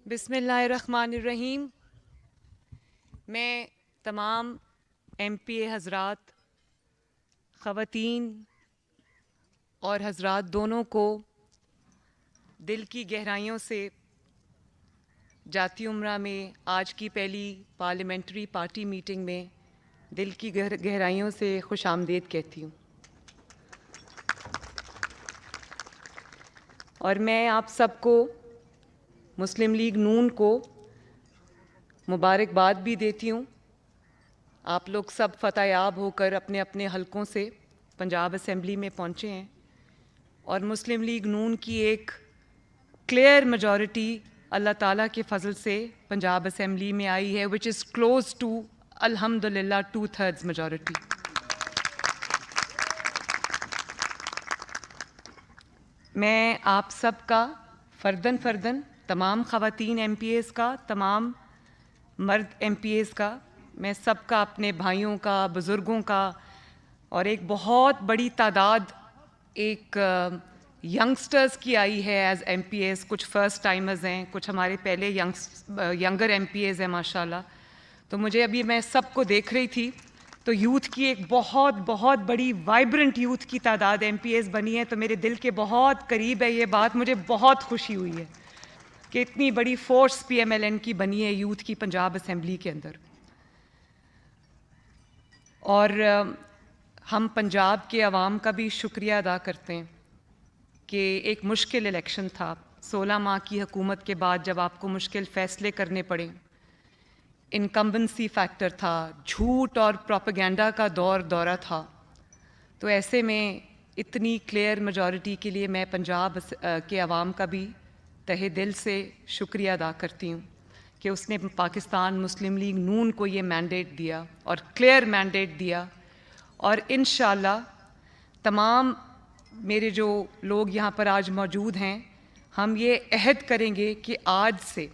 بسم اللہ الرحمن الرحیم. میں تمام ایم پی اے حضرات، خواتین اور حضرات دونوں کو دل کی گہرائیوں سے جاتی عمرہ میں آج کی پہلی پارلیمنٹری پارٹی میٹنگ میں دل کی گہرائیوں سے خوش آمدید کہتی ہوں. اور میں آپ سب کو، مسلم لیگ نون کو مبارکباد بھی دیتی ہوں. آپ لوگ سب فتح یاب ہو کر اپنے اپنے حلقوں سے پنجاب اسمبلی میں پہنچے ہیں اور مسلم لیگ نون کی ایک کلیئر میجورٹی اللہ تعالیٰ کے فضل سے پنجاب اسمبلی میں آئی ہے، وچ از کلوز ٹو الحمدللہ 2/3 میجورٹی. میں آپ سب کا فرداً تمام خواتین ایم پی ایز کا، تمام مرد ایم پی ایز کا، میں سب کا، اپنے بھائیوں کا، بزرگوں کا، اور ایک بہت بڑی تعداد ایک ینگسٹرز کی آئی ہے ایز ایم پی ایز. کچھ فرسٹ ٹائمرز ہیں، کچھ ہمارے پہلے ینگر ایم پی ایز ہیں ماشاء اللہ. تو مجھے ابھی میں سب کو دیکھ رہی تھی تو یوتھ کی ایک بہت بڑی وائبرنٹ یوتھ کی تعداد ایم پی ایز بنی ہے، تو میرے دل کے بہت قریب ہے یہ بات. مجھے بہت خوشی ہوئی ہے کہ اتنی بڑی force P M L N کی بنی ہے یوتھ کی پنجاب اسمبلی کے اندر. اور ہم پنجاب کے عوام کا بھی شکریہ ادا کرتے ہیں کہ ایک مشکل الیکشن تھا. 16 ماہ کی حکومت کے بعد جب آپ کو مشکل فیصلے کرنے پڑے، انکمبنسی فیکٹر تھا، جھوٹ اور پروپیگنڈا کا دورہ تھا، تو ایسے میں اتنی کلیئر میجورٹی کے لیے میں پنجاب کے عوام کا بھی تہہ دل سے شکریہ ادا کرتی ہوں کہ اس نے پاکستان مسلم لیگ نون کو یہ مینڈیٹ دیا اور کلیئر مینڈیٹ دیا. اور انشاءاللہ تمام میرے جو لوگ یہاں پر آج موجود ہیں، ہم یہ عہد کریں گے کہ آج سے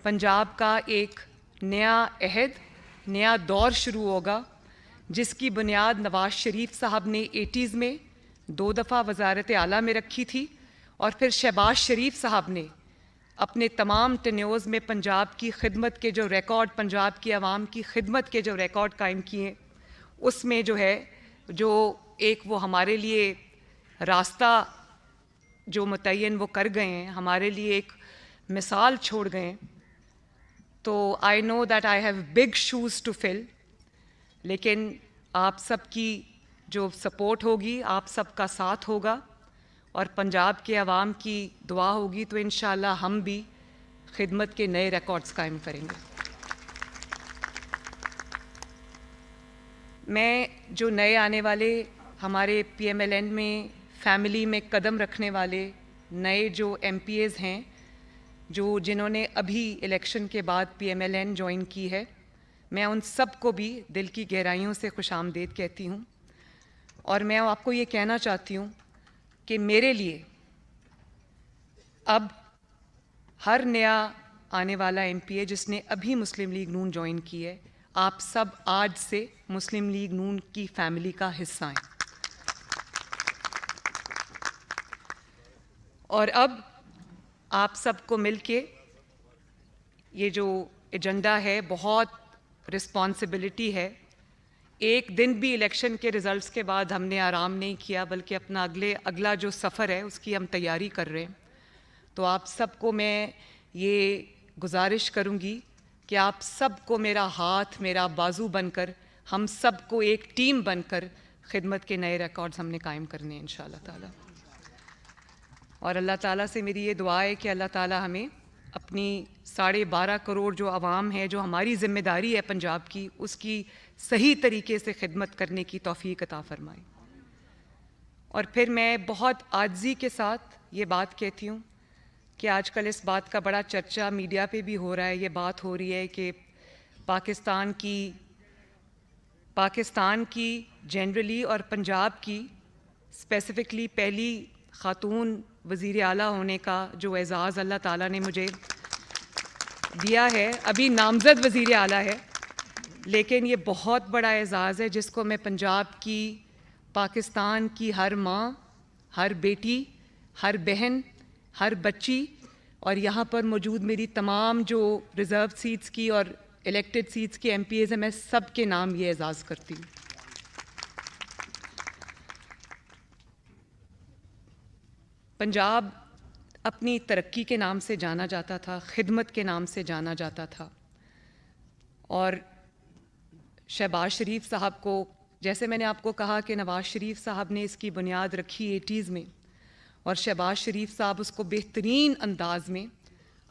پنجاب کا ایک نیا عہد، نیا دور شروع ہوگا، جس کی بنیاد نواز شریف صاحب نے 80s میں 2 دفعہ وزارت اعلیٰ میں رکھی تھی، اور پھر شہباز شریف صاحب نے اپنے تمام ٹینیورز میں پنجاب کی خدمت کے جو ریکارڈ، پنجاب کی عوام کی خدمت کے جو ریکارڈ قائم کیے، اس میں جو ہے جو ایک وہ ہمارے لیے راستہ جو متعین وہ کر گئے ہیں، ہمارے لیے ایک مثال چھوڑ گئے ہیں. تو I know that I have big shoes to fill, لیکن آپ سب کی جو سپورٹ ہوگی، آپ سب کا ساتھ ہوگا اور پنجاب کے عوام کی دعا ہوگی تو انشاءاللہ ہم بھی خدمت کے نئے ریکارڈز قائم کریں گے. میں جو نئے آنے والے ہمارے پی ایم ایل این میں فیملی میں قدم رکھنے والے نئے جو ایم پی ایز ہیں، جنہوں نے ابھی الیکشن کے بعد P M L N join کی ہے، میں ان سب کو بھی دل کی گہرائیوں سے خوش آمدید کہتی ہوں. اور میں آپ کو یہ کہنا چاہتی ہوں کہ میرے لیے اب ہر نیا آنے والا ایم پی اے جس نے ابھی مسلم لیگ نون جوائن کی ہے، آپ سب آج سے مسلم لیگ نون کی فیملی کا حصہ ہیں. اور اب آپ سب کو مل کے یہ جو ایجنڈا ہے، بہت رسپانسبلٹی ہے. ایک دن بھی الیکشن کے ریزلٹس کے بعد ہم نے آرام نہیں کیا، بلکہ اپنا اگلا جو سفر ہے اس کی ہم تیاری کر رہے ہیں. تو آپ سب کو میں یہ گزارش کروں گی کہ آپ سب کو میرا ہاتھ، میرا بازو بن کر، ہم سب کو ایک ٹیم بن کر خدمت کے نئے ریکارڈز ہم نے قائم کرنے ہیں انشاءاللہ تعالی. اور اللہ تعالیٰ سے میری یہ دعا ہے کہ اللہ تعالیٰ ہمیں اپنی 12.5 کروڑ جو عوام ہے، جو ہماری ذمہ داری ہے پنجاب کی، اس کی صحیح طریقے سے خدمت کرنے کی توفیق عطا فرمائے. اور پھر میں بہت عاجزی کے ساتھ یہ بات کہتی ہوں کہ آج کل اس بات کا بڑا چرچا میڈیا پہ بھی ہو رہا ہے، یہ بات ہو رہی ہے کہ پاکستان کی جنرلی اور پنجاب کی اسپیسیفکلی پہلی خاتون وزیر اعلیٰ ہونے کا جو اعزاز اللہ تعالیٰ نے مجھے دیا ہے، ابھی نامزد وزیر اعلیٰ ہے، لیکن یہ بہت بڑا اعزاز ہے جس کو میں پنجاب کی، پاکستان کی ہر ماں، ہر بیٹی، ہر بہن، ہر بچی اور یہاں پر موجود میری تمام جو ریزرو سیٹس کی اور الیکٹڈ سیٹس کے ایم پی ایز ہیں، میں سب کے نام یہ اعزاز کرتی ہوں۔ پنجاب اپنی ترقی کے نام سے جانا جاتا تھا، خدمت کے نام سے جانا جاتا تھا، اور شہباز شریف صاحب کو، جیسے میں نے آپ کو کہا کہ نواز شریف صاحب نے اس کی بنیاد رکھی 80s میں، اور شہباز شریف صاحب اس کو بہترین انداز میں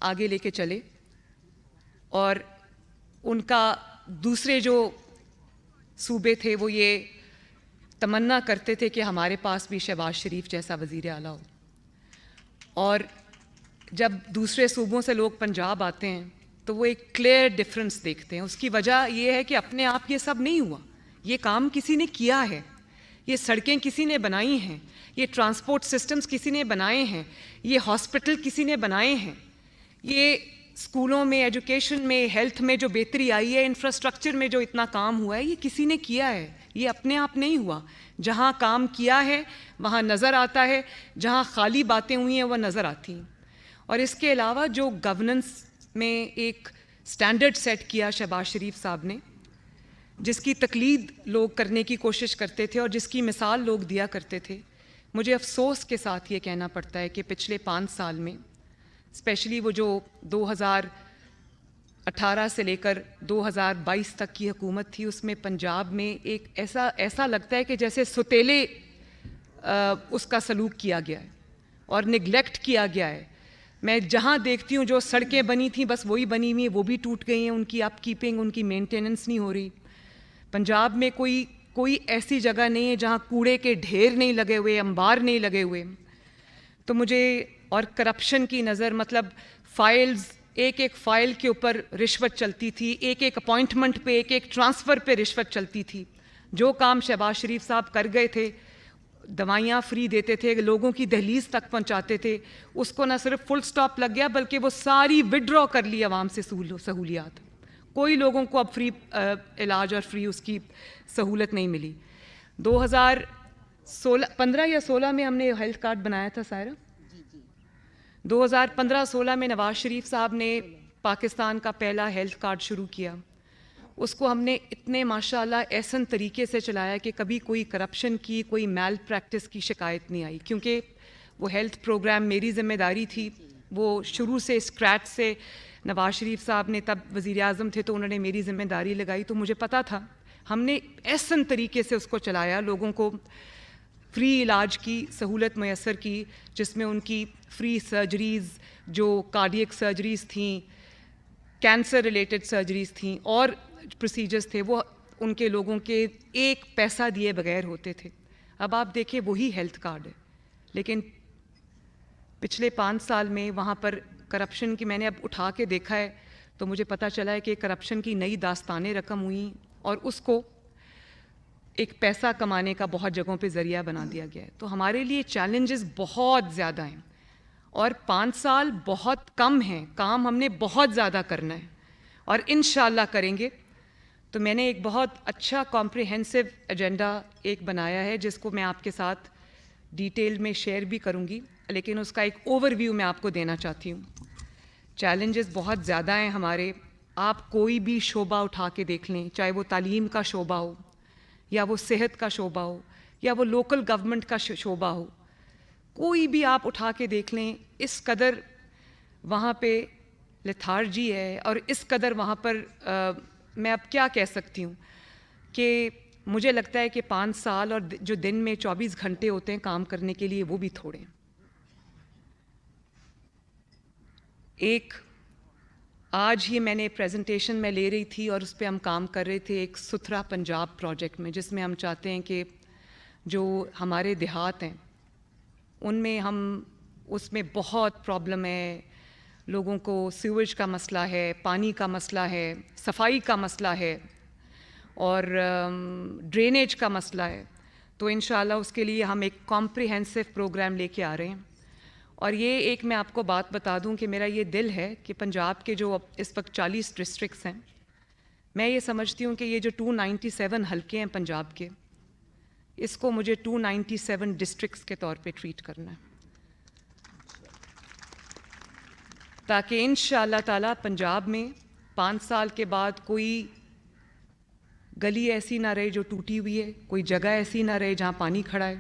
آگے لے کے چلے، اور ان کا دوسرے جو صوبے تھے وہ یہ تمنا کرتے تھے کہ ہمارے پاس بھی شہباز شریف جیسا وزیر اعلیٰ ہو، اور جب دوسرے صوبوں سے لوگ پنجاب آتے ہیں تو وہ ایک کلیئر ڈفرنس دیکھتے ہیں۔ اس کی وجہ یہ ہے کہ اپنے آپ یہ سب نہیں ہوا، یہ کام کسی نے کیا ہے، یہ سڑکیں کسی نے بنائی ہیں، یہ ٹرانسپورٹ سسٹمز کسی نے بنائے ہیں، یہ ہاسپٹل کسی نے بنائے ہیں، یہ اسکولوں میں، ایجوکیشن میں، ہیلتھ میں جو بہتری آئی ہے، انفراسٹرکچر میں جو اتنا کام ہوا ہے، یہ کسی نے کیا ہے، یہ اپنے آپ نہیں ہوا۔ جہاں کام کیا ہے وہاں نظر آتا ہے، جہاں خالی باتیں ہوئی ہیں وہ نظر آتی ہیں۔ اور اس کے علاوہ جو گورننس میں ایک سٹینڈرڈ سیٹ کیا شہباز شریف صاحب نے، جس کی تقلید لوگ کرنے کی کوشش کرتے تھے اور جس کی مثال لوگ دیا کرتے تھے، مجھے افسوس کے ساتھ یہ کہنا پڑتا ہے کہ پچھلے 5 سال میں، اسپیشلی وہ جو 2018 سے لے کر 2022 تک کی حکومت تھی، اس میں پنجاب میں ایک ایسا لگتا ہے کہ جیسے ستیلے اس کا سلوک کیا گیا ہے اور نگلیکٹ کیا گیا ہے۔ میں جہاں دیکھتی ہوں جو سڑکیں بنی تھیں بس وہی بنی ہوئی ہیں، وہ بھی ٹوٹ گئی ہیں، ان کی اپ کیپنگ، ان کی مینٹیننس نہیں ہو رہی۔ پنجاب میں کوئی ایسی جگہ نہیں ہے جہاں کوڑے کے ڈھیر نہیں لگے ہوئے، انبار نہیں لگے ہوئے۔ تو مجھے، اور کرپشن کی نظر، مطلب فائلز، ایک ایک فائل کے اوپر رشوت چلتی تھی، ایک ایک اپوائنٹمنٹ پہ، ایک ایک ٹرانسفر پہ رشوت چلتی تھی۔ جو کام شہباز شریف صاحب کر گئے تھے، دوائیاں فری دیتے تھے، لوگوں کی دہلیز تک پہنچاتے تھے، اس کو نہ صرف فل سٹاپ لگ گیا بلکہ وہ ساری ودرا کر لی عوام سے سہولیات۔ کوئی لوگوں کو اب فری علاج اور فری اس کی سہولت نہیں ملی۔ 2015 یا 16 میں ہم نے ہیلتھ کارڈ بنایا تھا سائرہ، 2015-16 میں نواز شریف صاحب نے پاکستان کا پہلا ہیلتھ کارڈ شروع کیا۔ اس کو ہم نے اتنے ماشاءاللہ احسن طریقے سے چلایا کہ کبھی کوئی کرپشن کی، کوئی میل پریکٹس کی شکایت نہیں آئی، کیونکہ وہ ہیلتھ پروگرام میری ذمہ داری تھی۔ وہ شروع سے اسکریچ سے نواز شریف صاحب نے، تب وزیر اعظم تھے تو انہوں نے میری ذمہ داری لگائی، تو مجھے پتہ تھا۔ ہم نے احسن طریقے سے اس کو چلایا، لوگوں کو فری علاج کی سہولت میسر کی، جس میں ان کی فری سرجریز، جو کارڈیک سرجریز تھیں، کینسر ریلیٹڈ سرجریز تھیں، اور پروسیجرز تھے، وہ ان کے لوگوں کے ایک پیسہ دیے بغیر ہوتے تھے۔ اب آپ دیکھیں وہی ہیلتھ کارڈ ہے، لیکن پچھلے 5 سال میں وہاں پر کرپشن کی، میں نے اب اٹھا کے دیکھا ہے تو مجھے پتہ چلا ہے کہ کرپشن کی نئی داستانیں رقم ہوئیں، اور اس کو ایک پیسہ کمانے کا بہت جگہوں پہ ذریعہ بنا دیا گیا ہے۔ تو ہمارے لیے چیلنجز بہت زیادہ ہیں، اور 5 سال بہت کم ہیں، کام ہم نے بہت زیادہ کرنا ہے، اور انشاءاللہ کریں گے۔ تو میں نے ایک بہت اچھا کمپریہنسو ایجنڈا ایک بنایا ہے، جس کو میں آپ کے ساتھ ڈیٹیل میں شیئر بھی کروں گی، لیکن اس کا ایک اوور ویو میں آپ کو دینا چاہتی ہوں۔ چیلنجز بہت زیادہ ہیں ہمارے، آپ کوئی بھی شعبہ اٹھا کے دیکھ لیں، چاہے وہ تعلیم کا شعبہ ہو، یا وہ صحت کا شعبہ ہو، یا وہ لوکل گورنمنٹ کا شعبہ ہو، کوئی بھی آپ اٹھا کے دیکھ لیں، اس قدر وہاں پہ لیتھارجی ہے، اور اس قدر وہاں پر میں اب کیا کہہ سکتی ہوں کہ مجھے لگتا ہے کہ 5 سال اور جو دن میں 24 گھنٹے ہوتے ہیں کام کرنے کے لیے، وہ بھی تھوڑے ہیں۔ ایک آج ہی میں نے پریزنٹیشن میں لے رہی تھی اور اس پہ ہم کام کر رہے تھے، ایک ستھرا پنجاب پروجیکٹ میں، جس میں ہم چاہتے ہیں کہ جو ہمارے دیہات ہیں ان میں اس میں بہت پرابلم ہے، لوگوں کو سیویج کا مسئلہ ہے، پانی کا مسئلہ ہے، صفائی کا مسئلہ ہے، اور ڈرینیج کا مسئلہ ہے۔ تو انشاءاللہ اس کے لیے ہم ایک کمپریہنسو پروگرام لے کے آ رہے ہیں۔ اور یہ ایک میں آپ کو بات بتا دوں کہ میرا یہ دل ہے کہ پنجاب کے جو اس وقت 40 ڈسٹرکٹس ہیں، میں یہ سمجھتی ہوں کہ یہ جو 297 حلقے ہیں پنجاب کے، اس کو مجھے 297 ڈسٹرکٹس کے طور پہ ٹریٹ کرنا ہے۔ تاکہ انشاءاللہ تعالیٰ پنجاب میں 5 سال کے بعد کوئی گلی ایسی نہ رہے جو ٹوٹی ہوئی ہے، کوئی جگہ ایسی نہ رہے جہاں پانی کھڑا ہے،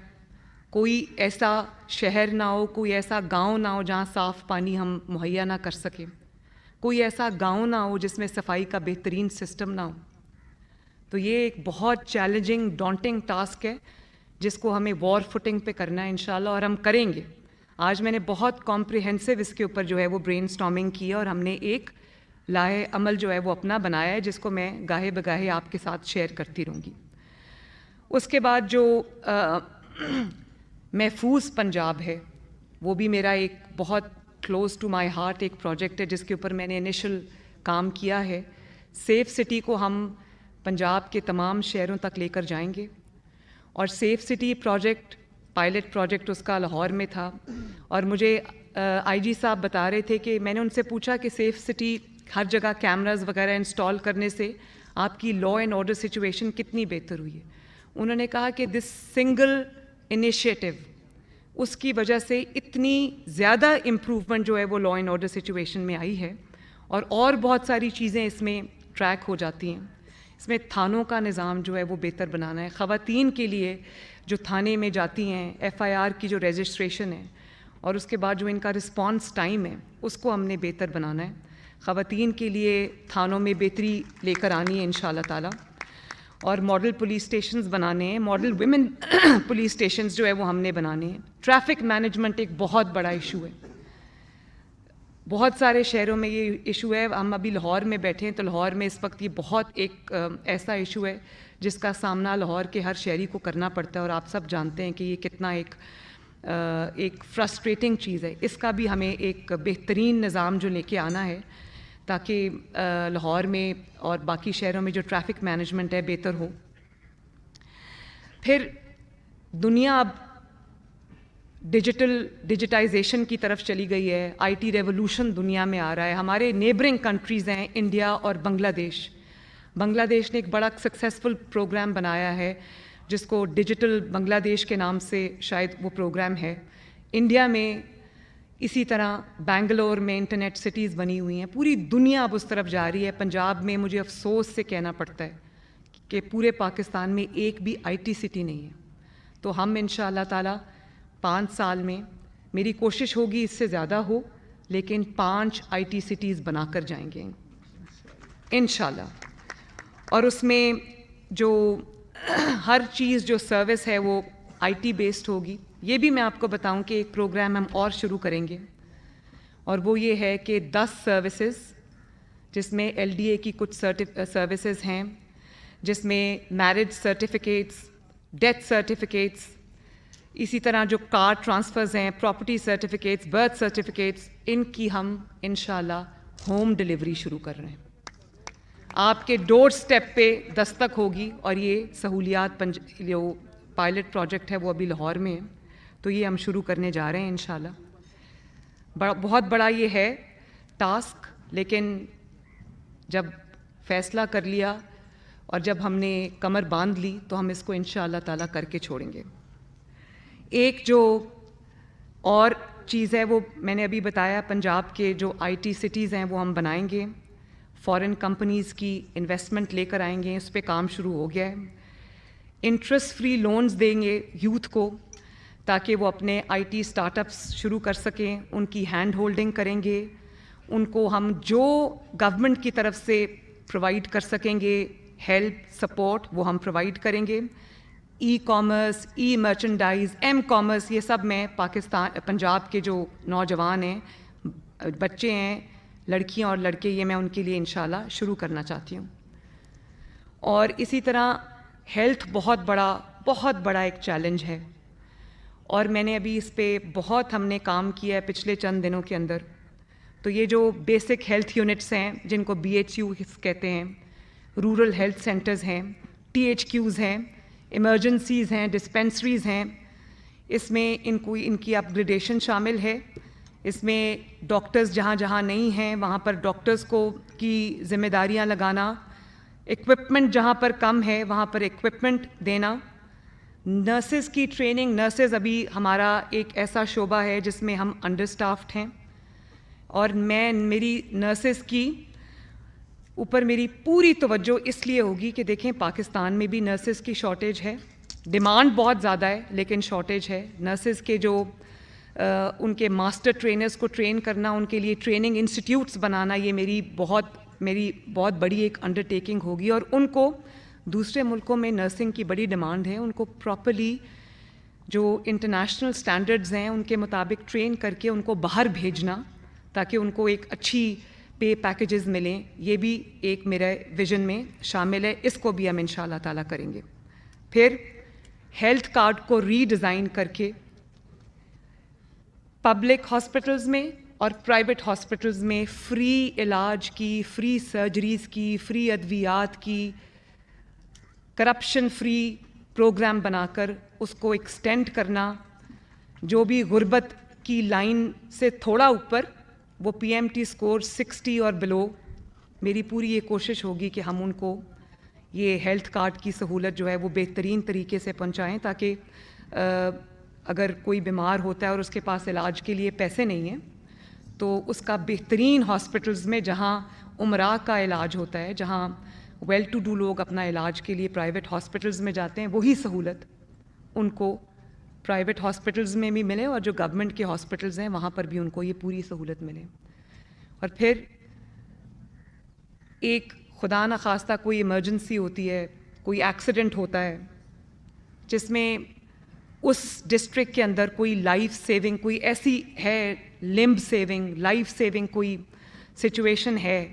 کوئی ایسا شہر نہ ہو، کوئی ایسا گاؤں نہ ہو جہاں صاف پانی ہم مہیا نہ کر سکیں، کوئی ایسا گاؤں نہ ہو جس میں صفائی کا بہترین سسٹم نہ ہو. تو یہ ایک بہت چیلنجنگ ڈانٹنگ ٹاسک ہے جس کو ہمیں وار فوٹنگ پہ کرنا ہے انشاءاللہ، اور ہم کریں گے. آج میں نے بہت کمپریہنسو اس کے اوپر جو ہے وہ برین اسٹارمنگ کی ہے، اور ہم نے ایک لاہے عمل جو ہے وہ اپنا بنایا ہے جس کو میں گاہے بگاہے آپ کے ساتھ شیئر کرتی رہوں گی. اس کے بعد جو محفوظ پنجاب ہے وہ بھی میرا ایک بہت کلوز ٹو مائی ہارٹ ایک پروجیکٹ ہے جس کے اوپر میں نے انیشل کام کیا ہے. سیف سٹی کو ہم پنجاب کے تمام شہروں تک لے کر جائیں گے، اور safe city project pilot project اس کا لاہور میں تھا. اور مجھے آئی جی صاحب بتا رہے تھے کہ میں نے ان سے پوچھا کہ سیف سٹی ہر جگہ کیمراز وغیرہ انسٹال کرنے سے آپ کی لا اینڈ آرڈر سچویشن کتنی بہتر ہوئی ہے. انہوں نے کہا کہ دس سنگل انیشیٹو اس کی وجہ سے اتنی زیادہ امپروومنٹ جو ہے وہ لا اینڈ آرڈر سچویشن میں آئی ہے، اور بہت ساری چیزیں اس میں ٹریک ہو جاتی ہیں. اس میں تھانوں کا نظام جو ہے وہ بہتر بنانا ہے. خواتین کے لیے جو تھانے میں جاتی ہیں ایف آئی آر کی جو رجسٹریشن ہے اور اس کے بعد جو ان کا رسپانس ٹائم ہے اس کو ہم نے بہتر بنانا ہے. خواتین کے لیے تھانوں میں بہتری لے کر آنی ہے انشاءاللہ تعالیٰ، اور ماڈل پولیس اسٹیشنز بنانے ہیں. ماڈل ویمن پولیس اسٹیشنز جو ہے وہ ہم نے بنانے ہیں. ٹریفک مینجمنٹ ایک بہت بڑا ایشو ہے، بہت سارے شہروں میں یہ ایشو ہے. ہم ابھی لاہور میں بیٹھے ہیں تو لاہور میں اس وقت یہ بہت ایک ایسا ایشو ہے جس کا سامنا لاہور کے ہر شہری کو کرنا پڑتا ہے، اور آپ سب جانتے ہیں کہ یہ کتنا ایک فرسٹریٹنگ چیز ہے. اس کا بھی ہمیں ایک بہترین نظام جو لے کے آنا ہے تاکہ لاہور میں اور باقی شہروں میں جو ٹریفک مینجمنٹ ہے بہتر ہو. پھر دنیا اب ڈیجیٹائزیشن کی طرف چلی گئی ہے. آئی ٹی ریولوشن دنیا میں آ رہا ہے. ہمارے نیبرنگ کنٹریز ہیں انڈیا اور بنگلہ دیش. بنگلہ دیش نے ایک بڑا سکسیزفل پروگرام بنایا ہے جس کو ڈیجیٹل بنگلہ دیش کے نام سے شاید وہ پروگرام ہے. انڈیا میں اسی طرح بنگلور میں انٹرنیٹ سٹیز بنی ہوئی ہیں. پوری دنیا اب اس طرف جا رہی ہے. پنجاب میں مجھے افسوس سے کہنا پڑتا ہے کہ پورے پاکستان میں ایک بھی آئی ٹی سٹی نہیں ہے. تو ہم انشاءاللہ تعالیٰ 5 سال میں، میری کوشش ہوگی اس سے زیادہ ہو، لیکن 5 آئی ٹی سٹیز بنا کر جائیں گے انشاءاللہ. اور اس میں جو ہر چیز جو سروس ہے وہ آئی ٹی بیسڈ ہوگی. یہ بھی میں آپ کو بتاؤں کہ ایک پروگرام ہم اور شروع کریں گے، اور وہ یہ ہے کہ 10 سروسز جس میں ایل ڈی اے کی کچھ سروسز ہیں، جس میں میرج سرٹیفکیٹس، ڈیتھ سرٹیفکیٹس، اسی طرح جو کار ٹرانسفرز ہیں، پراپرٹی سرٹیفکیٹس، برتھ سرٹیفکیٹس، ان کی ہم انشاءاللہ ہوم ڈلیوری شروع کر رہے ہیں. آپ کے ڈور سٹیپ پہ دستک ہوگی. اور یہ سہولیات جو پائلٹ پروجیکٹ ہے وہ ابھی لاہور میں ہے، تو یہ ہم شروع کرنے جا رہے ہیں انشاءاللہ. بہت بڑا یہ ہے ٹاسک، لیکن جب فیصلہ کر لیا اور جب ہم نے کمر باندھ لی تو ہم اس کو انشاءاللہ تعالیٰ کر کے چھوڑیں گے. ایک جو اور چیز ہے وہ میں نے ابھی بتایا، پنجاب کے جو آئی ٹی سٹیز ہیں وہ ہم بنائیں گے. فارن کمپنیز کی انویسٹمنٹ لے کر آئیں گے. اس پہ کام شروع ہو گیا ہے. انٹرسٹ فری لونز دیں گے یوتھ کو تاکہ وہ اپنے آئی ٹی اسٹارٹ اپس شروع کر سکیں. ان کی ہینڈ ہولڈنگ کریں گے. ان کو ہم جو گورنمنٹ کی طرف سے پرووائڈ کر سکیں گے ہیلپ سپورٹ وہ ہم پرووائڈ کریں گے. ای کامرس، ای مرچنڈائز، ایم کامرس، یہ سب میں پنجاب کے جو نوجوان ہیں، بچے ہیں، لڑکیاں اور لڑکے، یہ میں ان کے لیے انشاءاللہ شروع کرنا چاہتی ہوں. اور اسی طرح ہیلتھ بہت بڑا ایک چیلنج ہے، اور میں نے ابھی اس پہ بہت ہم نے کام کیا ہے پچھلے چند دنوں کے اندر. تو یہ جو بیسک ہیلتھ یونٹس ہیں جن کو بی ایچ یو کہتے ہیں، رورل ہیلتھ سینٹرز ہیں، ٹی ایچ کیوز ہیں، ایمرجنسیز ہیں، ڈسپینسریز ہیں، اس میں ان کی اپ گریڈیشن شامل ہے. اس میں ڈاکٹرز جہاں جہاں نہیں ہیں وہاں پر ڈاکٹرز کو کی ذمہ داریاں لگانا، ایکوپمنٹ جہاں پر کم ہے وہاں پر ایکوپمنٹ دینا. نرسز کی ٹریننگ، نرسز ابھی ہمارا ایک ایسا شعبہ ہے جس میں ہم انڈر اسٹافڈ ہیں، اور میں میری نرسز کی اوپر میری پوری توجہ اس لیے ہوگی کہ دیکھیں پاکستان میں بھی نرسز کی شارٹیج ہے, ڈیمانڈ بہت زیادہ ہے لیکن شارٹیج ہے. نرسز کے جو ان کے ماسٹر ٹرینرز کو ٹرین کرنا, ان کے لیے ٹریننگ انسٹیٹیوٹس بنانا, یہ میری بہت بڑی ایک انڈرٹیکنگ ہوگی. اور ان کو دوسرے ملکوں میں نرسنگ کی بڑی ڈیمانڈ ہے, ان کو پراپرلی جو انٹرنیشنل سٹینڈرڈز ہیں ان کے مطابق ٹرین کر کے ان کو باہر بھیجنا تاکہ ان کو ایک اچھی پے پیکیجز ملیں, یہ بھی ایک میرے ویژن میں شامل ہے. اس کو بھی ہم انشاءاللہ تعالیٰ کریں گے. پھر ہیلتھ کارڈ کو ری ڈیزائن کر کے پبلک ہاسپٹلز میں اور پرائیویٹ ہاسپٹلز میں فری علاج کی, فری سرجریز کی, فری ادویات کی, کرپشن فری پروگرام بنا کر اس کو ایکسٹینڈ کرنا. جو بھی غربت کی لائن سے تھوڑا اوپر, وہ پی ایم ٹی اسکور 60 اور بلو, میری پوری یہ کوشش ہوگی کہ ہم ان کو یہ ہیلتھ کارڈ کی سہولت جو ہے وہ بہترین طریقے سے پہنچائیں تاکہ اگر کوئی بیمار ہوتا ہے اور اس کے پاس علاج کے لیے پیسے نہیں ہیں تو اس کا بہترین ہاسپٹلز میں جہاں امراء کا علاج ہوتا ہے, جہاں ویل ٹو ڈو لوگ اپنا علاج کے لیے پرائیویٹ ہاسپٹلز میں جاتے ہیں, وہی سہولت ان کو پرائیویٹ ہاسپٹلز میں بھی ملے اور جو گورنمنٹ کے ہاسپٹلز ہیں وہاں پر بھی ان کو یہ پوری سہولت ملے. اور پھر ایک خدا نخواستہ کوئی ایمرجنسی ہوتی ہے, کوئی ایکسیڈنٹ ہوتا ہے جس میں اس ڈسٹرکٹ کے اندر کوئی لائف سیونگ, کوئی ایسی ہے لمب سیونگ, لائف سیونگ کوئی سچویشن ہے,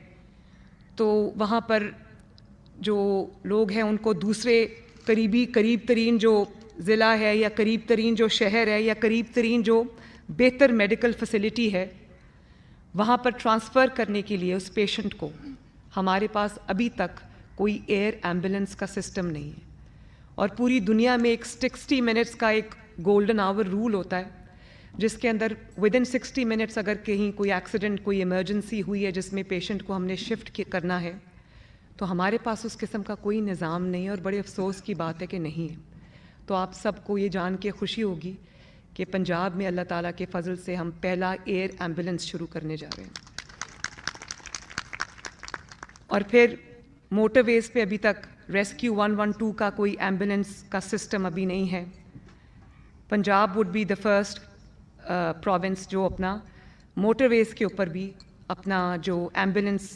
تو وہاں پر جو لوگ ہیں ان کو دوسرے قریب ترین جو ضلع ہے یا قریب ترین جو شہر ہے یا قریب ترین جو بہتر میڈیکل فیسلٹی ہے وہاں پر ٹرانسفر کرنے کے لیے اس پیشنٹ کو ہمارے پاس ابھی تک کوئی ایئر ایمبولینس کا سسٹم نہیں ہے. اور پوری دنیا میں ایک 60 منٹس کا ایک گولڈن آور رول ہوتا ہے جس کے اندر ودن 60 منٹس اگر کہیں کوئی ایکسیڈنٹ, کوئی ایمرجنسی ہوئی ہے جس میں پیشنٹ کو ہم نے شفٹ کرنا ہے, تو ہمارے پاس اس قسم کا کوئی نظام نہیں ہے. اور بڑے افسوس کی بات ہے کہ نہیں ہے. تو آپ سب کو یہ جان کے خوشی ہوگی کہ پنجاب میں اللہ تعالیٰ کے فضل سے ہم پہلا ایئر ایمبولینس شروع کرنے جا رہے ہیں. اور پھر موٹر ویز پہ ابھی تک ریسکیو 112 کا کوئی ایمبولینس کا سسٹم ابھی نہیں ہے. Punjab would be the first province جو اپنا موٹر ویز کے اوپر بھی اپنا جو ایمبولینس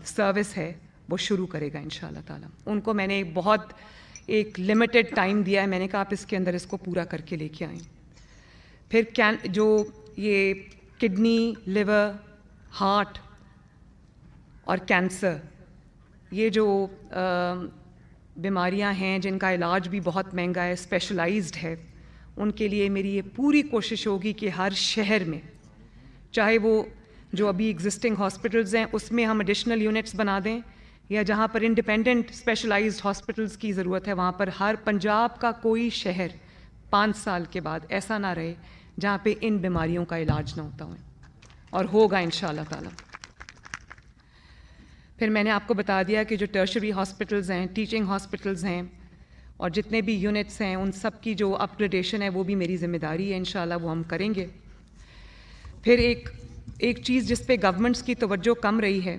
سروس ہے وہ شروع کرے گا انشاءاللہ تعالیٰ. ان کو میں نے بہت ایک لمیٹڈ ٹائم دیا ہے, میں نے کہا آپ اس کے اندر اس کو پورا کر کے لے کے آئیں. پھر جو یہ کڈنی, لیور, ہارٹ اور کینسر, یہ جو بیماریاں ہیں جن کا علاج بھی بہت مہنگا ہے, اسپیشلائزڈ ہے, ان کے لیے میری یہ پوری کوشش ہوگی کہ ہر شہر میں, چاہے وہ جو ابھی ایگزسٹنگ ہاسپٹلز ہیں اس میں ہم ایڈیشنل یونٹس بنا دیں یا جہاں پر انڈیپینڈنٹ اسپیشلائزڈ ہاسپٹلز کی ضرورت ہے وہاں پر ہر پنجاب کا کوئی شہر 5 سال کے بعد ایسا نہ رہے جہاں پہ ان بیماریوں کا علاج نہ ہوتا ہو, اور ہوگا انشاءاللہ تعالیٰ. پھر میں نے آپ کو بتا دیا کہ جو ٹرشری ہاسپٹلز ہیں, ٹیچنگ ہاسپٹلز ہیں اور جتنے بھی یونٹس ہیں ان سب کی جو اپ گریڈیشن ہے وہ بھی میری ذمہ داری ہے, انشاءاللہ وہ ہم کریں گے. پھر ایک چیز جس پہ گورنمنٹس کی توجہ کم رہی ہے,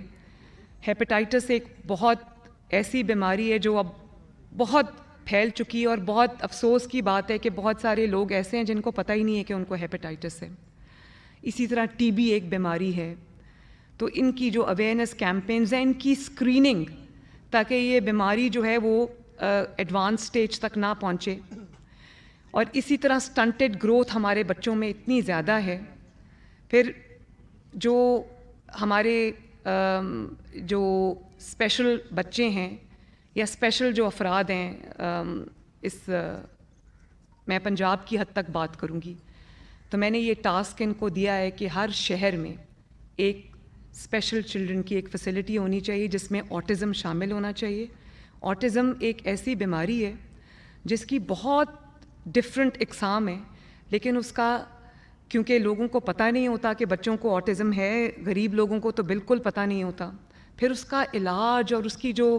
ہیپیٹائٹس ایک بہت ایسی بیماری ہے جو اب بہت پھیل چکی ہے, اور بہت افسوس کی بات ہے کہ بہت سارے لوگ ایسے ہیں جن کو پتہ ہی نہیں ہے کہ ان کو ہیپیٹائٹس ہے. اسی طرح ٹی بی ایک بیماری ہے, تو ان کی جو اویئرنیس کیمپینز ہیں, ان کی اسکریننگ تاکہ یہ بیماری جو ہے وہ ایڈوانس سٹیج تک نہ پہنچے. اور اسی طرح سٹنٹڈ گروتھ ہمارے بچوں میں اتنی زیادہ ہے. پھر جو ہمارے جو اسپیشل بچے ہیں یا اسپیشل جو افراد ہیں, میں پنجاب کی حد تک بات کروں گی, تو میں نے یہ ٹاسک ان کو دیا ہے کہ ہر شہر میں ایک اسپیشل چلڈرن کی ایک فیسلٹی ہونی چاہیے جس میں آٹزم شامل ہونا چاہیے. آٹزم ایک ایسی بیماری ہے جس کی بہت ڈفرینٹ اقسام ہیں, لیکن اس کا کیونکہ لوگوں کو پتہ نہیں ہوتا کہ بچوں کو آٹزم ہے, غریب لوگوں کو تو بالکل پتہ نہیں ہوتا. پھر اس کا علاج اور اس کی جو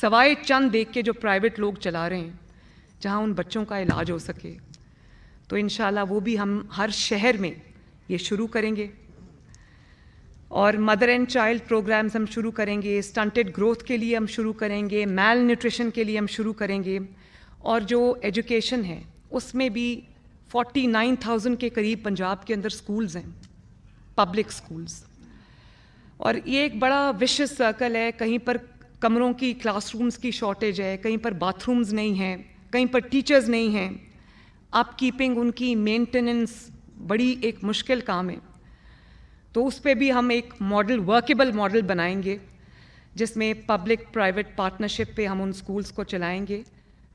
سوائے چند دیکھ کے جو پرائیویٹ لوگ چلا رہے ہیں جہاں ان بچوں کا علاج ہو سکے. تو انشاءاللہ وہ بھی ہم ہر شہر میں یہ شروع کریں گے. اور مدر اینڈ چائلڈ پروگرامز ہم شروع کریں گے، اسٹنٹڈ گروتھ کے لیے ہم شروع کریں گے، میل نیوٹریشن کے لیے ہم شروع کریں گے. اور جو ایجوکیشن ہے اس میں بھی 49,000 کے قریب پنجاب کے اندر سکولز ہیں، پبلک سکولز. اور یہ ایک بڑا وشس سرکل ہے، کہیں پر کمروں کی کلاس رومز کی شارٹیج ہے، کہیں پر باتھ رومز نہیں ہیں، کہیں پر ٹیچرز نہیں ہیں. اپ کیپنگ ان کی مینٹیننس بڑی ایک مشکل کام ہے. تو اس پہ بھی ہم ایک ماڈل، ورکیبل ماڈل بنائیں گے جس میں پبلک پرائیویٹ پارٹنرشپ پہ ہم ان سکولز کو چلائیں گے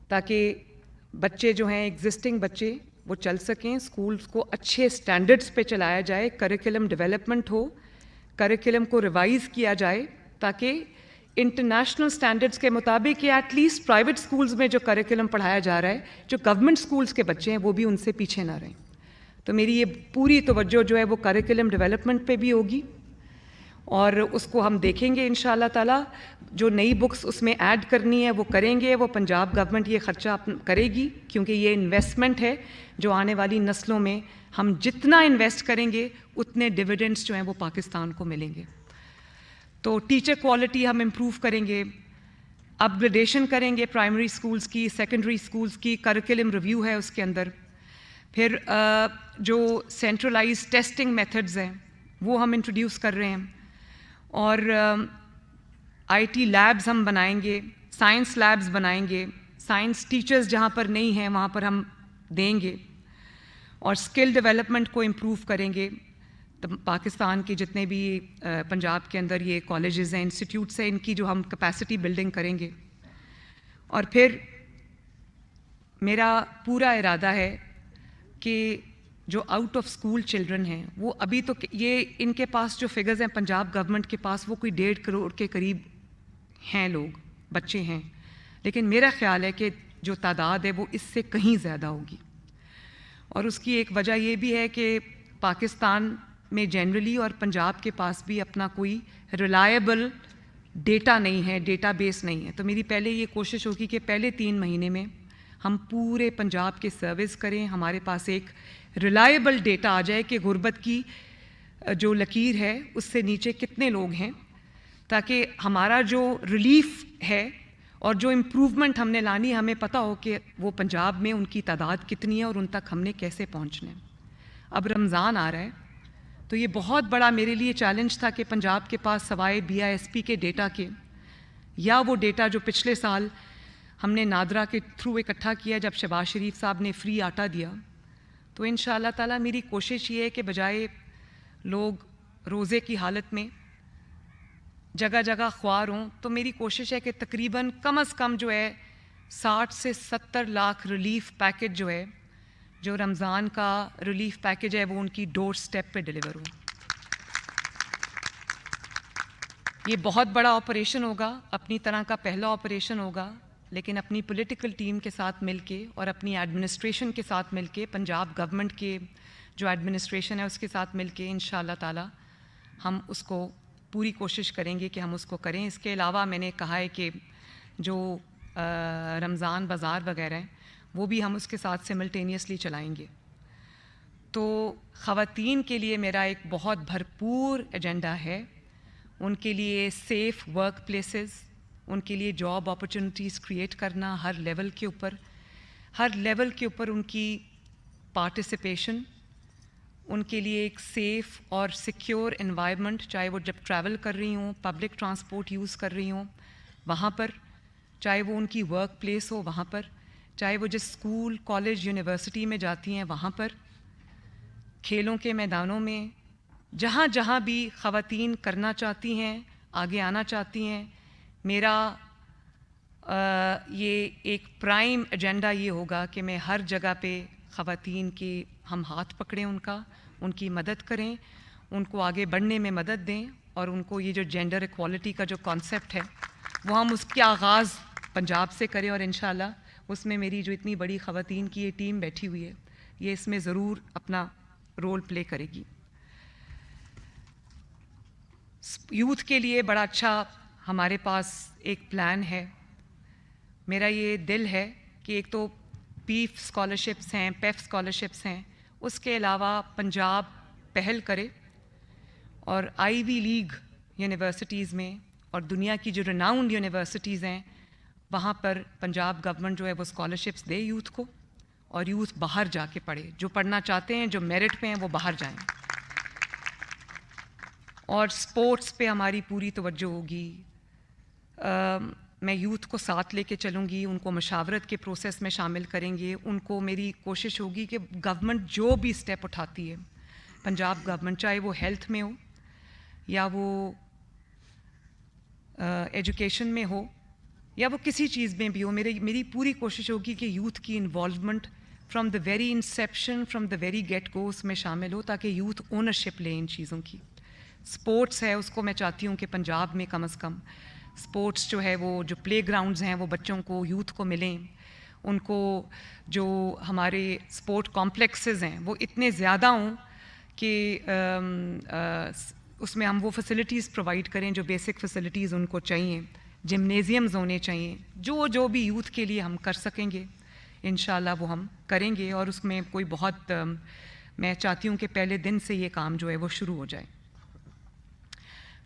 تاکہ بچے جو ہیں ایگزسٹنگ بچے وہ چل سکیں. سکولز کو اچھے سٹینڈرڈز پہ چلایا جائے، کریکولم ڈیولپمنٹ ہو، کریکولم کو ریوائز کیا جائے تاکہ انٹرنیشنل سٹینڈرڈز کے مطابق یا ایٹ لیسٹ پرائیویٹ سکولز میں جو کریکولم پڑھایا جا رہا ہے جو گورنمنٹ سکولز کے بچے ہیں وہ بھی ان سے پیچھے نہ رہیں. تو میری یہ پوری توجہ جو ہے وہ کریکولم ڈیولپمنٹ پہ بھی ہوگی، اور اس کو ہم دیکھیں گے انشاءاللہ تعالیٰ. جو نئی بکس اس میں ایڈ کرنی ہے وہ کریں گے، وہ پنجاب گورنمنٹ یہ خرچہ کرے گی کیونکہ یہ انویسٹمنٹ ہے جو آنے والی نسلوں میں ہم جتنا انویسٹ کریں گے اتنے ڈویڈنڈس جو ہیں وہ پاکستان کو ملیں گے. تو ٹیچر کوالٹی ہم امپروو کریں گے، اپ گریڈیشن کریں گے پرائمری سکولز کی، سیکنڈری سکولز کی، کریکولم ریویو ہے اس کے اندر. پھر جو سینٹرلائز ٹیسٹنگ میتھڈز ہیں وہ ہم انٹروڈیوس کر رہے ہیں، اور آئی ٹی لیبز ہم بنائیں گے، سائنس لیبز بنائیں گے، سائنس ٹیچرز جہاں پر نہیں ہیں وہاں پر ہم دیں گے، اور اسکل ڈیولپمنٹ کو امپروو کریں گے. پاکستان کے جتنے بھی پنجاب کے اندر یہ کالجز ہیں، انسٹیٹیوٹس ہیں، ان کی جو ہم کیپیسٹی بلڈنگ کریں گے. اور پھر میرا پورا ارادہ ہے کہ جو آؤٹ آف اسکول چلڈرن ہیں وہ ابھی تو یہ ان کے پاس جو فگرز ہیں پنجاب گورنمنٹ کے پاس وہ کوئی 1.5 کروڑ کے قریب ہیں لوگ، بچے ہیں، لیکن میرا خیال ہے کہ جو تعداد ہے وہ اس سے کہیں زیادہ ہوگی. اور اس کی ایک وجہ یہ بھی ہے کہ پاکستان میں جنرلی اور پنجاب کے پاس بھی اپنا کوئی ریلائبل ڈیٹا نہیں ہے، ڈیٹا بیس نہیں ہے. تو میری پہلے یہ کوشش ہوگی کہ پہلے 3 مہینے میں ہم پورے پنجاب کے سروس کریں، ہمارے پاس ایک ریلائبل ڈیٹا آ جائے کہ غربت کی جو لکیر ہے اس سے نیچے کتنے لوگ ہیں، تاکہ ہمارا جو ریلیف ہے اور جو امپروومنٹ ہم نے لانی ہمیں پتہ ہو کہ وہ پنجاب میں ان کی تعداد کتنی ہے اور ان تک ہم نے کیسے پہنچنا ہے. اب رمضان آ رہا ہے تو یہ بہت بڑا میرے لیے چیلنج تھا کہ پنجاب کے پاس سوائے BISP کے ڈیٹا کے یا وہ ڈیٹا جو پچھلے سال ہم نے نادرا کے تھرو اکٹھا کیا جب شہباز شریف صاحب نے فری آٹا دیا. تو انشاءاللہ تعالیٰ میری کوشش یہ ہے کہ بجائے لوگ روزے کی حالت میں جگہ جگہ خوار ہوں، تو میری کوشش ہے کہ تقریباً کم از کم جو ہے 60 سے 70 لاکھ ریلیف پیکج جو ہے، جو رمضان کا ریلیف پیکج ہے، وہ ان کی ڈور سٹیپ پہ ڈیلیور ہو. یہ بہت بڑا آپریشن ہوگا، اپنی طرح کا پہلا آپریشن ہوگا، لیکن اپنی پولیٹیکل ٹیم کے ساتھ مل کے اور اپنی ایڈمنسٹریشن کے ساتھ مل کے، پنجاب گورنمنٹ کے جو ایڈمنسٹریشن ہے اس کے ساتھ مل کے انشاءاللہ تعالی ہم اس کو پوری کوشش کریں گے کہ ہم اس کو کریں. اس کے علاوہ میں نے کہا ہے کہ جو رمضان بازار وغیرہ ہیں وہ بھی ہم اس کے ساتھ سملٹینیسلی چلائیں گے. تو خواتین کے لیے میرا ایک بہت بھرپور ایجنڈا ہے، ان کے لیے سیف ورک پلیسز، ان کے لیے جاب اپرچونیٹیز کریٹ کرنا ہر لیول کے اوپر ان کی پارٹیسپیشن، ان کے لیے ایک سیف اور سیکیور انوائرمنٹ، چاہے وہ جب ٹریول کر رہی ہوں، پبلک ٹرانسپورٹ یوز کر رہی ہوں وہاں پر، چاہے وہ ان کی ورک پلیس ہو وہاں پر، چاہے وہ جس اسکول کالج یونیورسٹی میں جاتی ہیں وہاں پر، کھیلوں کے میدانوں میں، جہاں جہاں بھی خواتین کرنا چاہتی ہیں، آگے آنا چاہتی ہیں. میرا یہ ایک پرائم ایجنڈا یہ ہوگا کہ میں ہر جگہ پہ خواتین کے ہم ہاتھ پکڑیں، ان کی مدد کریں، ان کو آگے بڑھنے میں مدد دیں، اور ان کو یہ جو جینڈر ایکوالٹی کا جو کانسیپٹ ہے وہ ہم اس کا آغاز پنجاب سے کریں. اور انشاءاللہ اس میں میری جو اتنی بڑی خواتین کی یہ ٹیم بیٹھی ہوئی ہے یہ اس میں ضرور اپنا رول پلے کرے گی. یوتھ کے لیے بڑا اچھا ہمارے پاس ایک پلان ہے. میرا یہ دل ہے کہ ایک تو پیف اسکالرشپس ہیں, پیف اسکالرشپس ہیں, اس کے علاوہ پنجاب پہل کرے اور آئی وی لیگ یونیورسٹیز میں اور دنیا کی جو ریناؤنڈ یونیورسٹیز ہیں وہاں پر پنجاب گورنمنٹ جو ہے وہ اسکالرشپس دے یوتھ کو, اور یوتھ باہر جا کے پڑھے. جو پڑھنا چاہتے ہیں, جو میرٹ پہ ہیں, وہ باہر جائیں. اور سپورٹس پہ ہماری پوری توجہ ہوگی. میں یوتھ کو ساتھ لے کے چلوں گی, ان کو مشاورت کے پروسیس میں شامل کریں گے. ان کو میری کوشش ہوگی کہ گورنمنٹ جو بھی اسٹیپ اٹھاتی ہے, پنجاب گورنمنٹ, چاہے وہ ہیلتھ میں ہو یا وہ ایجوکیشن میں ہو یا وہ کسی چیز میں بھی ہو, میری پوری کوشش ہوگی کہ یوتھ کی involvement from the very inception, from the very get go اس میں شامل ہو, تاکہ یوتھ اونرشپ لیں ان چیزوں کی. سپورٹس ہے, اس کو میں چاہتی ہوں کہ پنجاب میں کم از کم سپورٹس جو ہے وہ جو پلے گراؤنڈز ہیں وہ بچوں کو, یوتھ کو ملیں. ان کو جو ہمارے سپورٹ کمپلیکسز ہیں وہ اتنے زیادہ ہوں کہ اس میں ہم وہ فیسلٹیز پرووائڈ کریں جو بیسک فیسلٹیز ان کو چاہیے. جمنیزیمز ہونے چاہیے. جو بھی یوتھ کے لیے ہم کر سکیں گے انشاءاللہ وہ ہم کریں گے. اور اس میں کوئی بہت میں چاہتی ہوں کہ پہلے دن سے یہ کام جو ہے وہ شروع ہو جائے.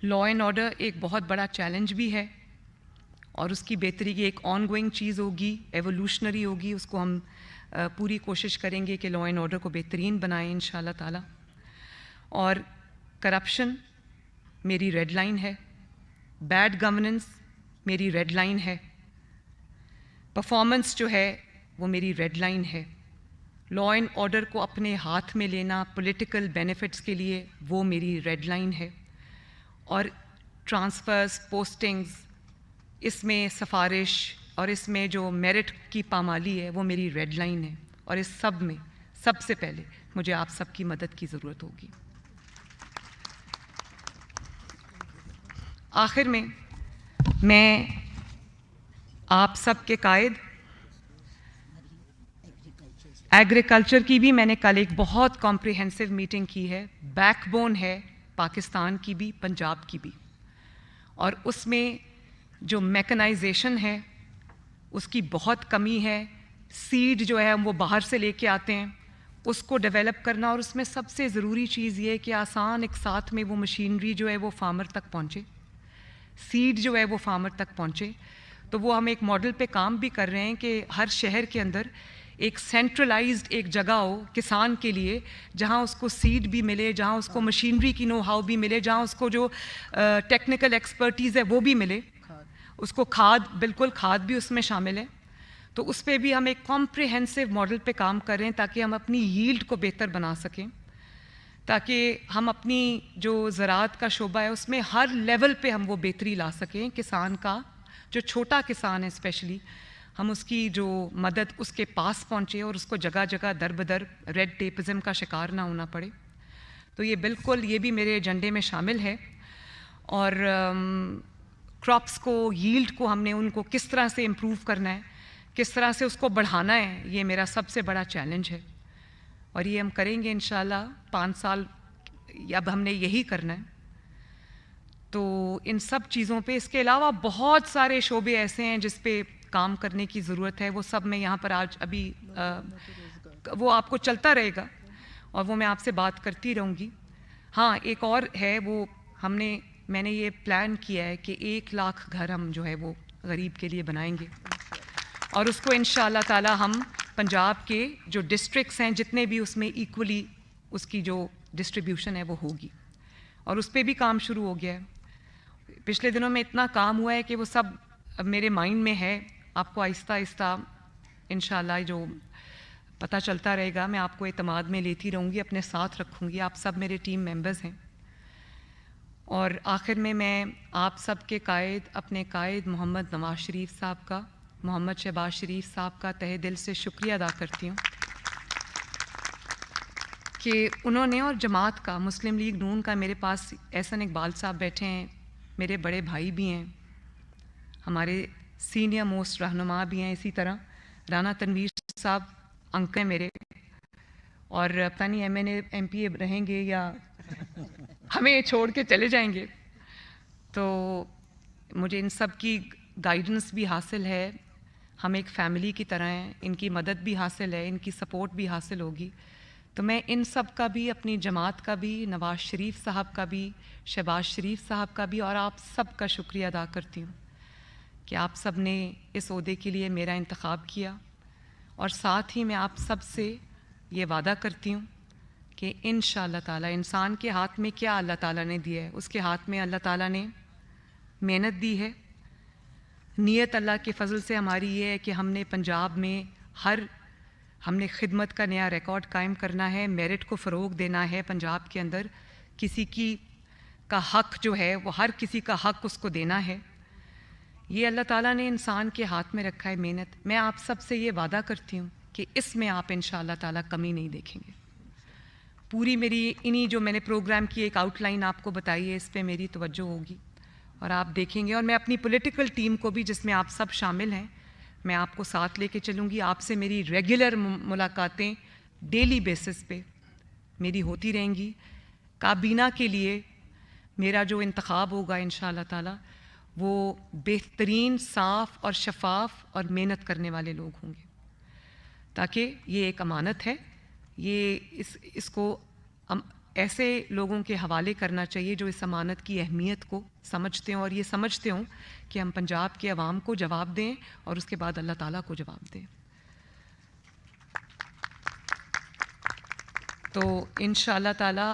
لا اینڈ آرڈر ایک بہت بڑا چیلنج بھی ہے اور اس کی بہتری کی ایک آن گوئنگ چیز ہوگی, ایوولوشنری ہوگی. اس کو ہم پوری کوشش کریں گے کہ لا اینڈ آرڈر کو بہترین بنائیں انشاءاللہ تعالی. اور کرپشن میری ریڈ لائن ہے, بیڈ گورننس میری ریڈ لائن ہے, پرفارمنس جو ہے وہ میری ریڈ لائن ہے. لا اینڈ آرڈر کو اپنے ہاتھ میں لینا پولیٹیکل بینیفٹس کے لیے وہ میری ریڈ لائن ہے. اور ٹرانسفرز, پوسٹنگز, اس میں سفارش اور اس میں جو میرٹ کی پامالی ہے وہ میری ریڈ لائن ہے. اور اس سب میں سب سے پہلے مجھے آپ سب کی مدد کی ضرورت ہوگی. آخر میں آپ سب کے قائد ایگریکلچر کی بھی میں نے کل ایک بہت کمپریہنسو میٹنگ کی ہے. بیک بون ہے پاکستان کی بھی, پنجاب کی بھی. اور اس میں جو میکنائزیشن ہے اس کی بہت کمی ہے. سیڈ جو ہے ہم وہ باہر سے لے کے آتے ہیں, اس کو ڈیولپ کرنا. اور اس میں سب سے ضروری چیز یہ ہے کہ آسان ایک ساتھ میں وہ مشینری جو ہے وہ فارمر تک پہنچے, سیڈ جو ہے وہ فارمر تک پہنچے. تو وہ ہم ایک ماڈل پہ کام بھی کر رہے ہیں کہ ہر شہر کے اندر ایک سینٹرلائزڈ ایک جگہ ہو کسان کے لیے, جہاں اس کو سیڈ بھی ملے, جہاں اس کو مشینری کی نو ہاؤ بھی ملے, جہاں اس کو جو ٹیکنیکل ایکسپرٹیز ہے وہ بھی ملے, اس کو کھاد, بالکل کھاد بھی اس میں شامل ہے. تو اس پہ بھی ہم ایک کمپریہنسو ماڈل پہ کام کر رہے ہیں تاکہ ہم اپنی ییلڈ کو بہتر بنا سکیں, تاکہ ہم اپنی جو زراعت کا شعبہ ہے اس میں ہر لیول پہ ہم وہ بہتری لا سکیں. کسان کا جو چھوٹا کسان ہے اسپیشلی, ہم اس کی جو مدد اس کے پاس پہنچے اور اس کو جگہ جگہ در بدر ریڈ ٹیپزم کا شکار نہ ہونا پڑے. تو یہ بالکل یہ بھی میرے ایجنڈے میں شامل ہے. اور کراپس کو, ییلڈ کو ہم نے ان کو کس طرح سے امپروو کرنا ہے, کس طرح سے اس کو بڑھانا ہے, یہ میرا سب سے بڑا چیلنج ہے. اور یہ ہم کریں گے انشاءاللہ 5 سال, اب ہم نے یہی کرنا ہے. تو ان سب چیزوں پہ, اس کے علاوہ بہت سارے شعبے ایسے ہیں جس پہ کام کرنے کی ضرورت ہے. وہ سب میں یہاں پر آج ابھی وہ آپ کو چلتا رہے گا اور وہ میں آپ سے بات کرتی رہوں گی. ہاں ایک اور ہے, وہ میں نے یہ پلان کیا ہے کہ 1 لاکھ گھر ہم جو ہے وہ غریب کے لیے بنائیں گے. اور اس کو انشاءاللہ تعالی ہم پنجاب کے جو ڈسٹرکٹس ہیں جتنے بھی, اس میں ایکولی اس کی جو ڈسٹریبیوشن ہے وہ ہوگی. اور اس پہ بھی کام شروع ہو گیا ہے. پچھلے دنوں میں اتنا کام ہوا ہے کہ وہ سب اب میرے مائنڈ میں ہے. آپ کو آہستہ آہستہ انشاءاللہ جو پتہ چلتا رہے گا. میں آپ کو اعتماد میں لیتی رہوں گی, اپنے ساتھ رکھوں گی. آپ سب میرے ٹیم ممبرز ہیں. اور آخر میں آپ سب کے قائد, اپنے قائد محمد نواز شریف صاحب کا, محمد شہباز شریف صاحب کا تہہ دل سے شکریہ ادا کرتی ہوں کہ انہوں نے, اور جماعت کا, مسلم لیگ نون کا, میرے پاس احسن اقبال صاحب بیٹھے ہیں, میرے بڑے بھائی بھی ہیں, ہمارے سینئر موسٹ رہنما بھی ہیں. اسی طرح رانا تنویر صاحب انکل ہیں میرے, اور پتہ نہیں ایم پی رہیں گے یا ہمیں چھوڑ کے چلے جائیں گے. تو مجھے ان سب کی گائیڈنس بھی حاصل ہے. ہم ایک فیملی کی طرح ہیں, ان کی مدد بھی حاصل ہے, ان کی سپورٹ بھی حاصل ہوگی. تو میں ان سب کا بھی, اپنی جماعت کا بھی, نواز شریف صاحب کا بھی, شہباز شریف صاحب کا بھی, اور آپ سب کا شکریہ ادا کرتی ہوں کہ آپ سب نے اس عہدے کے لیے میرا انتخاب کیا. اور ساتھ ہی میں آپ سب سے یہ وعدہ کرتی ہوں کہ انشاءاللہ تعالیٰ انسان کے ہاتھ میں کیا اللہ تعالیٰ نے دیا ہے, اس کے ہاتھ میں اللہ تعالیٰ نے محنت دی ہے. نیت اللہ کے فضل سے ہماری یہ ہے کہ ہم نے پنجاب میں ہم نے خدمت کا نیا ریکارڈ قائم کرنا ہے, میرٹ کو فروغ دینا ہے. پنجاب کے اندر کسی کا حق جو ہے وہ ہر کسی کا حق اس کو دینا ہے. یہ اللہ تعالیٰ نے انسان کے ہاتھ میں رکھا ہے محنت. میں آپ سب سے یہ وعدہ کرتی ہوں کہ اس میں آپ انشاءاللہ تعالیٰ کمی نہیں دیکھیں گے. پوری میری انہی جو میں نے پروگرام کی ایک آؤٹ لائن آپ کو بتائی ہے, اس پہ میری توجہ ہوگی اور آپ دیکھیں گے. اور میں اپنی پولیٹیکل ٹیم کو بھی, جس میں آپ سب شامل ہیں, میں آپ کو ساتھ لے کے چلوں گی. آپ سے میری ریگولر ملاقاتیں ڈیلی بیسس پہ میری ہوتی رہیں گی. کابینہ کے لیے میرا جو انتخاب ہوگا انشاءاللہ تعالیٰ وہ بہترین, صاف اور شفاف اور محنت کرنے والے لوگ ہوں گے, تاکہ یہ ایک امانت ہے. یہ اس کو ایسے لوگوں کے حوالے کرنا چاہیے جو اس امانت کی اہمیت کو سمجھتے ہوں اور یہ سمجھتے ہوں کہ ہم پنجاب کے عوام کو جواب دیں اور اس کے بعد اللہ تعالیٰ کو جواب دیں. تو انشاءاللہ تعالیٰ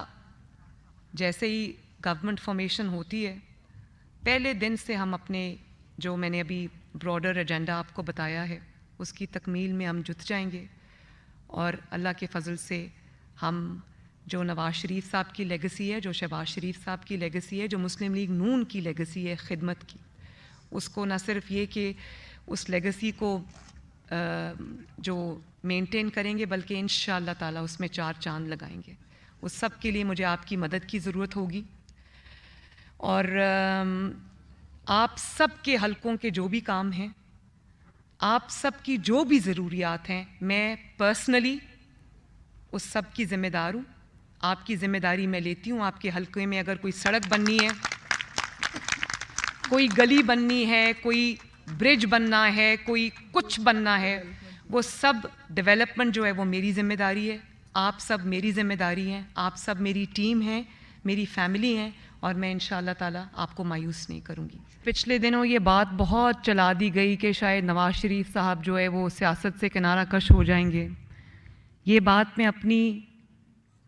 جیسے ہی گورنمنٹ فارمیشن ہوتی ہے, پہلے دن سے ہم اپنے جو میں نے ابھی براڈر ایجنڈا آپ کو بتایا ہے اس کی تکمیل میں ہم جت جائیں گے. اور اللہ کے فضل سے ہم جو نواز شریف صاحب کی لیگسی ہے, جو شہباز شریف صاحب کی لیگسی ہے, جو مسلم لیگ نون کی لیگسی ہے خدمت کی, اس کو نہ صرف یہ کہ اس لیگسی کو جو مینٹین کریں گے بلکہ انشاءاللہ تعالیٰ اس میں 4 چاند لگائیں گے. اس سب کے لیے مجھے آپ کی مدد کی ضرورت ہوگی. اور آپ سب کے حلقوں کے جو بھی کام ہیں, آپ سب کی جو بھی ضروریات ہیں, میں پرسنلی اس سب کی ذمہ دار ہوں. آپ کی ذمہ داری میں لیتی ہوں. آپ کے حلقے میں اگر کوئی سڑک بننی ہے, کوئی گلی بننی ہے, کوئی برج بننا ہے, کوئی کچھ بننا ہے, وہ سب ڈیولپمنٹ جو ہے وہ میری ذمہ داری ہے. آپ سب میری ذمہ داری ہیں, آپ سب میری ٹیم ہیں, میری فیملی ہیں, اور میں انشاءاللہ تعالیٰ آپ کو مایوس نہیں کروں گی. پچھلے دنوں یہ بات بہت چلا دی گئی کہ شاید نواز شریف صاحب جو ہے وہ سیاست سے کنارہ کش ہو جائیں گے. یہ بات میں اپنی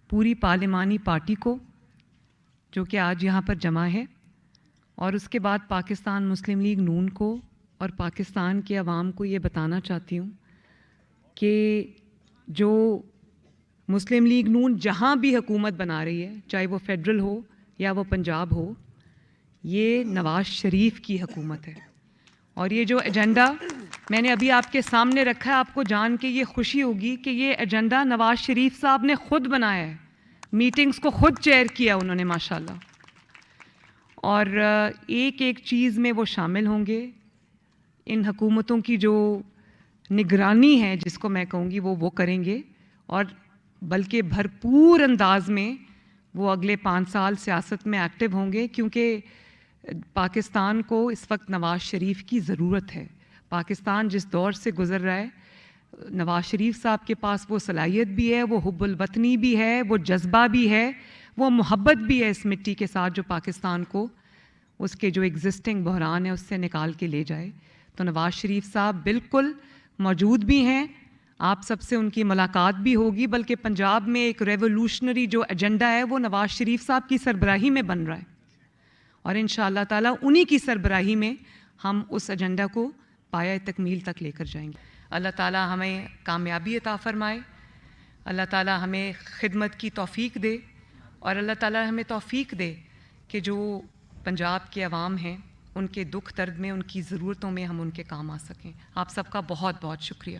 پوری پارلیمانی پارٹی کو, جو کہ آج یہاں پر جمع ہے, اور اس کے بعد پاکستان مسلم لیگ نون کو اور پاکستان کے عوام کو یہ بتانا چاہتی ہوں کہ جو مسلم لیگ نون جہاں بھی حکومت بنا رہی ہے, چاہے وہ فیڈرل ہو یا وہ پنجاب ہو, یہ نواز شریف کی حکومت ہے. اور یہ جو ایجنڈا میں نے ابھی آپ کے سامنے رکھا ہے, آپ کو جان کے یہ خوشی ہوگی کہ یہ ایجنڈا نواز شریف صاحب نے خود بنایا ہے. میٹنگز کو خود چیئر کیا انہوں نے ماشاءاللہ. اور ایک ایک چیز میں وہ شامل ہوں گے. ان حکومتوں کی جو نگرانی ہے جس کو میں کہوں گی وہ کریں گے, اور بلکہ بھرپور انداز میں وہ اگلے 5 سال سیاست میں ایکٹیو ہوں گے, کیونکہ پاکستان کو اس وقت نواز شریف کی ضرورت ہے. پاکستان جس دور سے گزر رہا ہے, نواز شریف صاحب کے پاس وہ صلاحیت بھی ہے, وہ حب الوطنی بھی ہے, وہ جذبہ بھی ہے, وہ محبت بھی ہے اس مٹی کے ساتھ جو پاکستان کو اس کے جو ایگزسٹنگ بحران ہے اس سے نکال کے لے جائے. تو نواز شریف صاحب بالکل موجود بھی ہیں, آپ سب سے ان کی ملاقات بھی ہوگی, بلکہ پنجاب میں ایک ریولوشنری جو ایجنڈا ہے وہ نواز شریف صاحب کی سربراہی میں بن رہا ہے, اور انشاءاللہ تعالیٰ انہی کی سربراہی میں ہم اس ایجنڈا کو پایہ تکمیل تک لے کر جائیں گے. اللہ تعالیٰ ہمیں کامیابی عطا فرمائے, اللہ تعالیٰ ہمیں خدمت کی توفیق دے, اور اللہ تعالیٰ ہمیں توفیق دے کہ جو پنجاب کے عوام ہیں ان کے دکھ درد میں, ان کی ضرورتوں میں ہم ان کے کام آ سکیں. آپ سب کا بہت بہت شکریہ.